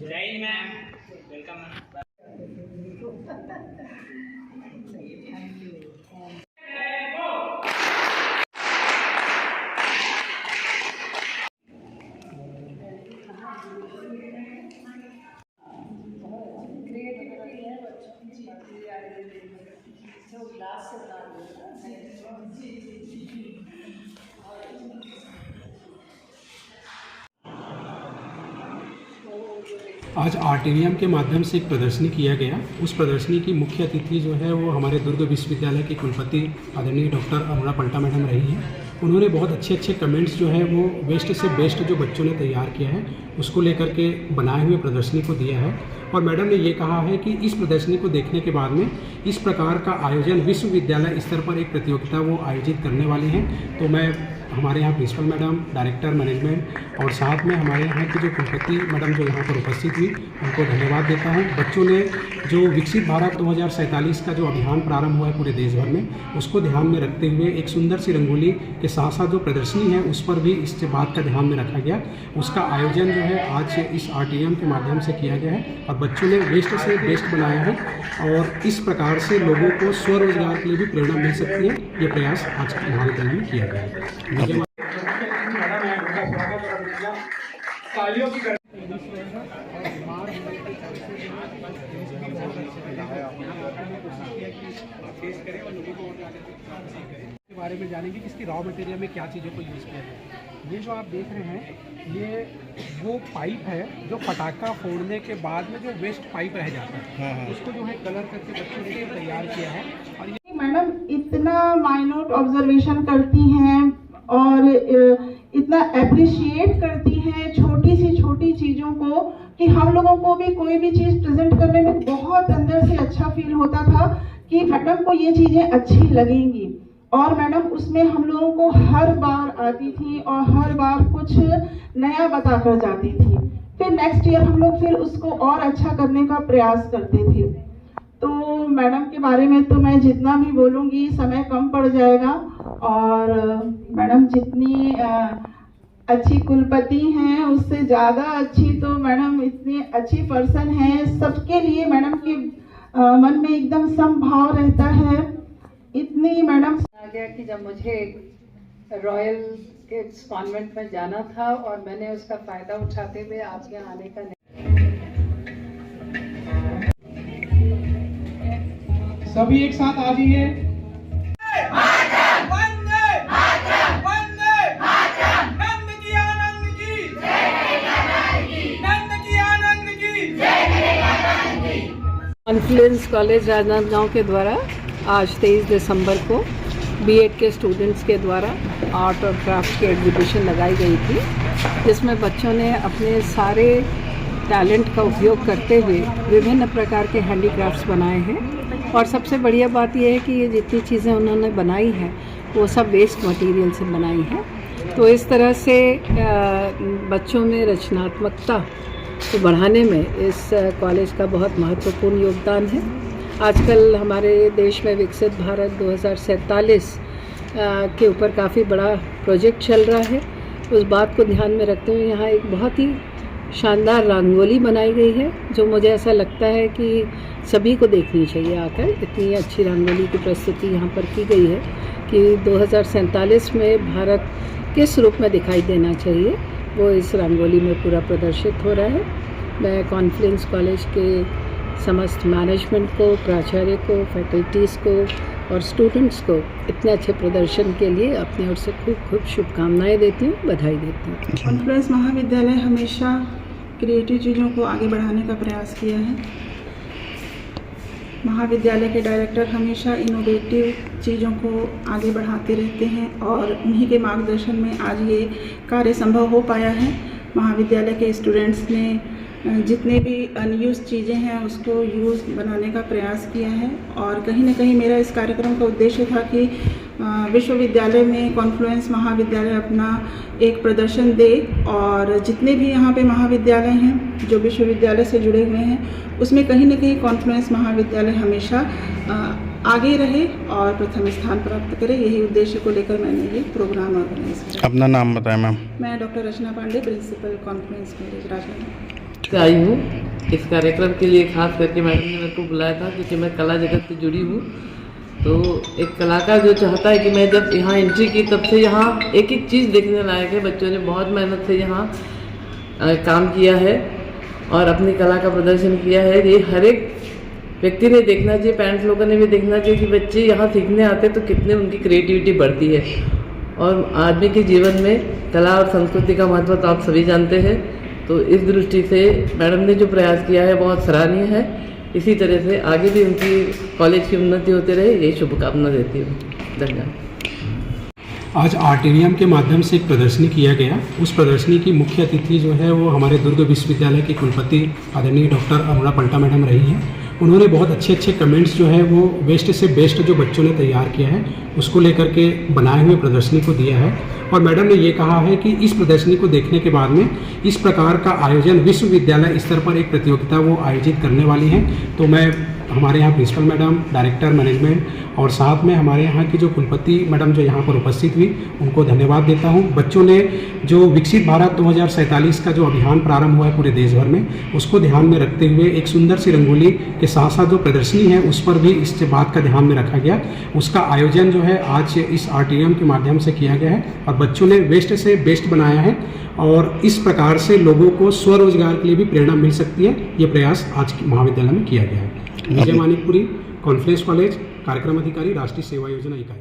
जय ma'am, welcome ma'am. आज आर्टेरियम के माध्यम से एक प्रदर्शनी किया गया। उस प्रदर्शनी की मुख्य अतिथि जो है वो हमारे दुर्ग विश्वविद्यालय के कुलपति आदरणीय डॉक्टर अरुणा पल्टा मैडम रही हैं। उन्होंने बहुत अच्छे कमेंट्स जो है वो वेस्ट से बेस्ट जो बच्चों ने तैयार किया है उसको लेकर के बनाए हुए प्रदर्शनी को दिया है। और मैडम ने ये कहा है कि इस प्रदर्शनी को देखने के बाद में इस प्रकार का आयोजन विश्वविद्यालय स्तर पर एक प्रतियोगिता वो आयोजित करने वाली हैं। तो मैं हमारे यहाँ प्रिंसिपल मैडम, डायरेक्टर मैनेजमेंट और साथ में हमारे यहाँ की जो कुलपति मैडम जो यहाँ पर उपस्थित हुई उनको धन्यवाद देता हूँ। बच्चों ने जो विकसित भारत 2047 का जो अभियान प्रारंभ हुआ है पूरे देश भर में, उसको ध्यान में रखते हुए एक सुंदर सी रंगोली के साथ साथ जो प्रदर्शनी है उस पर भी इस बात का ध्यान में रखा गया। उसका आयोजन जो है आज इस आर्टियम के माध्यम से किया गया है और बच्चों ने वेस्ट से बेस्ट बनाया है और इस प्रकार से लोगों को स्वरोजगार के लिए भी प्रेरणा मिल सकती है। ये प्रयास आज महाविद्यालय में किया गया है। के बारे में जानेंगे कि इसकी रॉ मटेरियल में क्या चीज़ों को यूज़ किया गया। ये जो आप देख रहे हैं ये वो पाइप है जो पटाखा फोड़ने के बाद में जो वेस्ट पाइप रह जाता है उसको जो है कलर करके बच्चों ने तैयार किया है। और ये मैडम इतना माइन्यूट ऑब्जर्वेशन करती हैं और इतना अप्रिशिएट करती हैं छोटी चीज़ों को कि हम लोगों को भी कोई भी चीज़ प्रेजेंट करने में बहुत अंदर से अच्छा फील होता था कि मैडम को ये चीज़ें अच्छी लगेंगी। और मैडम उसमें हम लोगों को हर बार आती थी और हर बार कुछ नया बता कर जाती थी। फिर नेक्स्ट ईयर हम लोग फिर उसको और अच्छा करने का प्रयास करते थे। तो मैडम के बारे में तो मैं जितना भी बोलूँगी समय कम पड़ जाएगा। और मैडम जितनी अच्छी कुलपति हैं उससे ज़्यादा अच्छी तो मैडम इतनी अच्छी पर्सन है। सबके लिए मैडम के मन में एकदम समभाव रहता है। इतनी मैडम आ गया कि जब मुझे रॉयल किड्स कॉन्वेंट में जाना था और मैंने उसका फ़ायदा उठाते हुए आपके यहाँ आने का सभी एक साथ आ जाइए। कॉन्फ्लुएंस कॉलेज राजनांदगांव के द्वारा आज 23 दिसंबर को बीएड के स्टूडेंट्स के द्वारा आर्ट और क्राफ्ट की एग्जीबिशन लगाई गई थी, जिसमें बच्चों ने अपने सारे टैलेंट का उपयोग करते हुए विभिन्न प्रकार के हैंडीक्राफ्ट्स बनाए हैं। और सबसे बढ़िया बात यह है कि ये जितनी चीज़ें उन्होंने बनाई हैं वो सब वेस्ट मटेरियल से बनाई हैं। तो इस तरह से बच्चों में रचनात्मकता को बढ़ाने में इस कॉलेज का बहुत महत्वपूर्ण योगदान है। आजकल हमारे देश में विकसित भारत 2047 के ऊपर काफ़ी बड़ा प्रोजेक्ट चल रहा है। उस बात को ध्यान में रखते हुए यहाँ एक बहुत ही शानदार रंगोली बनाई गई है जो मुझे ऐसा लगता है कि सभी को देखनी चाहिए आकर। इतनी अच्छी रंगोली की प्रस्तुति यहाँ पर की गई है कि 2047 में भारत किस रूप में दिखाई देना चाहिए वो इस रंगोली में पूरा प्रदर्शित हो रहा है। मैं कॉन्फ्लुएंस कॉलेज के समस्त मैनेजमेंट को, प्राचार्य को, फैकल्टीज़ को और स्टूडेंट्स को इतने अच्छे प्रदर्शन के लिए अपनी ओर से खूब शुभकामनाएं देती हूँ, बधाई देती हूँ। कॉन्फ्लुएंस महाविद्यालय हमेशा क्रिएटिव चीज़ों को आगे बढ़ाने का प्रयास किया है। महाविद्यालय के डायरेक्टर हमेशा इनोवेटिव चीज़ों को आगे बढ़ाते रहते हैं और उन्हीं के मार्गदर्शन में आज ये कार्य संभव हो पाया है। महाविद्यालय के स्टूडेंट्स ने जितने भी अनयूज़ चीज़ें हैं उसको यूज़ बनाने का प्रयास किया है और कहीं ना कहीं मेरा इस कार्यक्रम का उद्देश्य था कि विश्वविद्यालय में कॉन्फ्लुएंस महाविद्यालय अपना एक प्रदर्शन दे और जितने भी यहाँ पे महाविद्यालय हैं जो विश्वविद्यालय से जुड़े हुए हैं उसमें कहीं ना कहीं कॉन्फ्लुएंस महाविद्यालय हमेशा आगे रहे और प्रथम स्थान प्राप्त करे। यही उद्देश्य को लेकर मैंने ये प्रोग्राम ऑर्गेनाइज किया। अपना नाम बताएं मैम। मैं doctor Rachna Pandey, principal Confluence college Rajnagar से आई हूँ। इस कार्यक्रम के लिए खास करके मैडम ने मेरे को बुलाया था क्योंकि मैं कला जगत से जुड़ी हूँ। तो एक कलाकार जो चाहता है कि मैं जब यहाँ एंट्री की तब से यहाँ एक एक चीज़ देखने लायक है। बच्चों ने बहुत मेहनत से यहाँ काम किया है और अपनी कला का प्रदर्शन किया है। ये हर एक व्यक्ति ने देखना चाहिए, पेरेंट्स लोगों ने भी देखना चाहिए कि बच्चे यहाँ सीखने आते तो कितने उनकी क्रिएटिविटी बढ़ती है। और आदमी के जीवन में कला और संस्कृति का महत्व तो आप सभी जानते हैं। तो इस दृष्टि से मैडम ने जो प्रयास किया है बहुत सराहनीय है। इसी तरह से आगे भी उनकी कॉलेज की उन्नति होती रहे, यही शुभकामना देती हूँ। धन्यवाद। आज आर्टेरियम के माध्यम से एक प्रदर्शनी किया गया। उस प्रदर्शनी की मुख्य अतिथि जो है वो हमारे दुर्ग विश्वविद्यालय की कुलपति आदरणीय डॉक्टर अरुणा पल्टा मैडम रही हैं। उन्होंने बहुत अच्छे अच्छे कमेंट्स जो है वो वेस्ट से बेस्ट जो बच्चों ने तैयार किया है उसको लेकर के बनाए हुए प्रदर्शनी को दिया है। और मैडम ने ये कहा है कि इस प्रदर्शनी को देखने के बाद में इस प्रकार का आयोजन विश्वविद्यालय स्तर पर एक प्रतियोगिता वो आयोजित करने वाली हैं। तो मैं हमारे यहाँ प्रिंसिपल मैडम, डायरेक्टर मैनेजमेंट और साथ में हमारे यहाँ की जो कुलपति मैडम जो यहाँ पर उपस्थित हुई उनको धन्यवाद देता हूँ। बच्चों ने जो विकसित भारत 2047 का जो अभियान प्रारंभ हुआ है पूरे देश भर में उसको ध्यान में रखते हुए एक सुंदर सी रंगोली के साथ साथ जो प्रदर्शनी है उस पर भी इस बात का ध्यान में रखा गया। उसका आयोजन जो है आज इस आर्टेरियम के माध्यम से किया गया है और बच्चों ने वेस्ट से बेस्ट बनाया है और इस प्रकार से लोगों को स्वरोजगार के लिए भी प्रेरणा मिल सकती है। ये प्रयास आज महाविद्यालय में किया गया है। विजय मानिकपुरी, कॉन्फ्लुएंस कॉलेज, कार्यक्रम अधिकारी, राष्ट्रीय सेवा योजना इकाई।